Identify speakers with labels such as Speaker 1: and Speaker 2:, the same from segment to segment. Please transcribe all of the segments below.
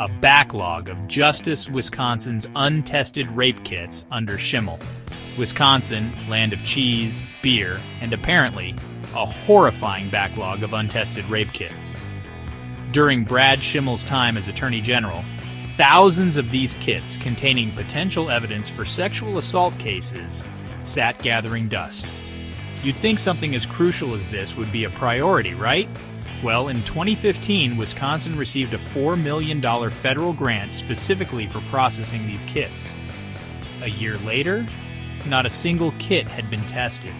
Speaker 1: a backlog of Justice Wisconsin's untested rape kits under Schimel. Wisconsin, land of cheese, beer, and apparently a horrifying backlog of untested rape kits. During Brad Schimel's time as Attorney General, thousands of these kits containing potential evidence for sexual assault cases sat gathering dust. You'd think something as crucial as this would be a priority, right? Well, in 2015, Wisconsin received a $4 million federal grant specifically for processing these kits. A year later, not a single kit had been tested.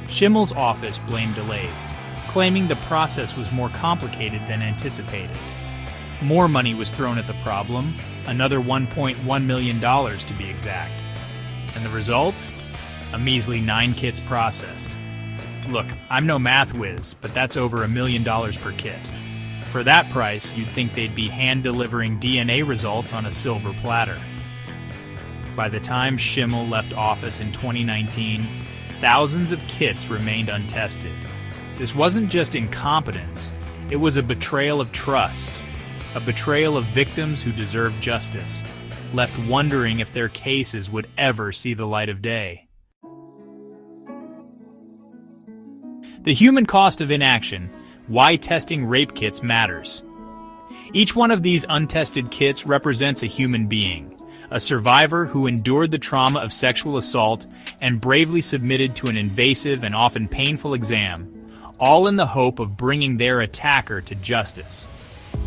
Speaker 1: Schimel's office blamed delays, claiming the process was more complicated than anticipated. More money was thrown at the problem, another $1.1 million to be exact. And the result? A measly 9 kits processed. Look, I'm no math whiz, but that's over $1 million per kit. For that price, you'd think they'd be hand-delivering DNA results on a silver platter. By the time Schimel left office in 2019, thousands of kits remained untested. This wasn't just incompetence, it was a betrayal of trust, a betrayal of victims who deserved justice, left wondering if their cases would ever see the light of day. The human cost of inaction, why testing rape kits matters. Each one of these untested kits represents a human being, a survivor who endured the trauma of sexual assault and bravely submitted to an invasive and often painful exam, all in the hope of bringing their attacker to justice.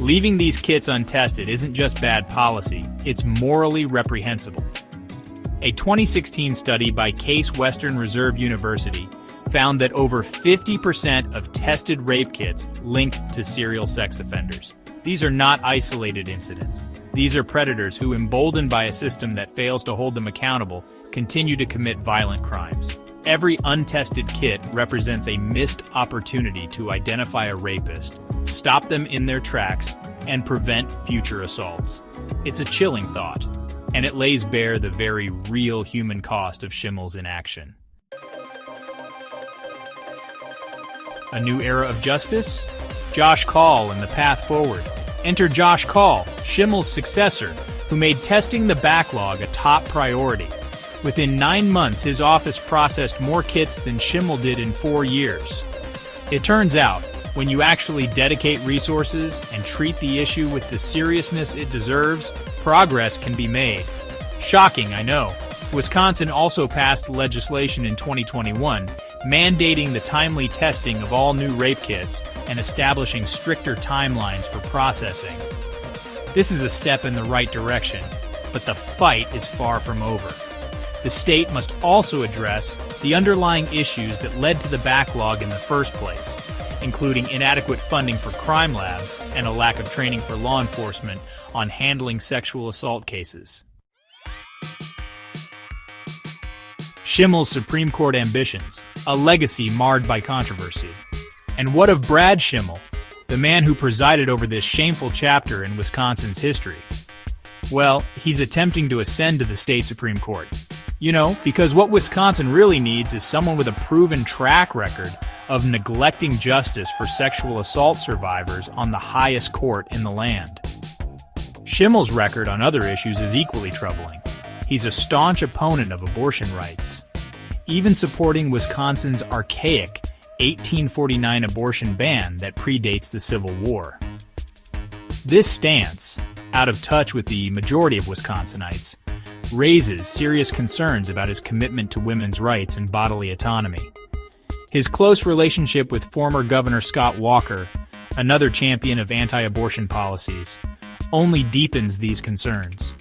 Speaker 1: Leaving these kits untested isn't just bad policy, it's morally reprehensible. A 2016 study by Case Western Reserve University found that over 50% of tested rape kits linked to serial sex offenders. These are not isolated incidents. These are predators who, emboldened by a system that fails to hold them accountable, continue to commit violent crimes. Every untested kit represents a missed opportunity to identify a rapist, stop them in their tracks, and prevent future assaults. It's a chilling thought, and it lays bare the very real human cost of Schimel's inaction. A new era of justice? Josh Kaul and the path forward. Enter Josh Kaul, Schimel's successor, who made testing the backlog a top priority. Within 9 months, his office processed more kits than Schimel did in 4 years. It turns out, when you actually dedicate resources and treat the issue with the seriousness it deserves, progress can be made. Shocking, I know. Wisconsin also passed legislation in 2021 mandating the timely testing of all new rape kits and establishing stricter timelines for processing. This is a step in the right direction, but the fight is far from over. The state must also address the underlying issues that led to the backlog in the first place, including inadequate funding for crime labs and a lack of training for law enforcement on handling sexual assault cases. Schimel's Supreme Court ambitions, a legacy marred by controversy. And what of Brad Schimel, the man who presided over this shameful chapter in Wisconsin's history? Well, he's attempting to ascend to the state Supreme Court. You know, because what Wisconsin really needs is someone with a proven track record of neglecting justice for sexual assault survivors on the highest court in the land. Schimel's record on other issues is equally troubling. He's a staunch opponent of abortion rights, even supporting Wisconsin's archaic 1849 abortion ban that predates the Civil War. This stance, out of touch with the majority of Wisconsinites, raises serious concerns about his commitment to women's rights and bodily autonomy. His close relationship with former Governor Scott Walker, another champion of anti-abortion policies, only deepens these concerns.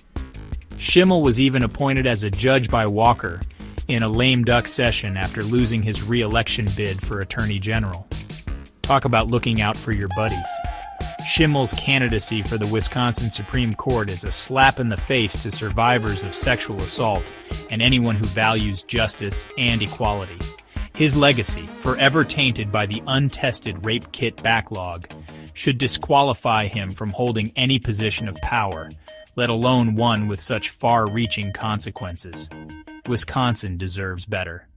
Speaker 1: Schimel was even appointed as a judge by Walker in a lame duck session after losing his re-election bid for Attorney General. Talk about looking out for your buddies. Schimel's candidacy for the Wisconsin Supreme Court is a slap in the face to survivors of sexual assault and anyone who values justice and equality. His legacy, forever tainted by the untested rape kit backlog, should disqualify him from holding any position of power, let alone one with such far-reaching consequences. Wisconsin deserves better.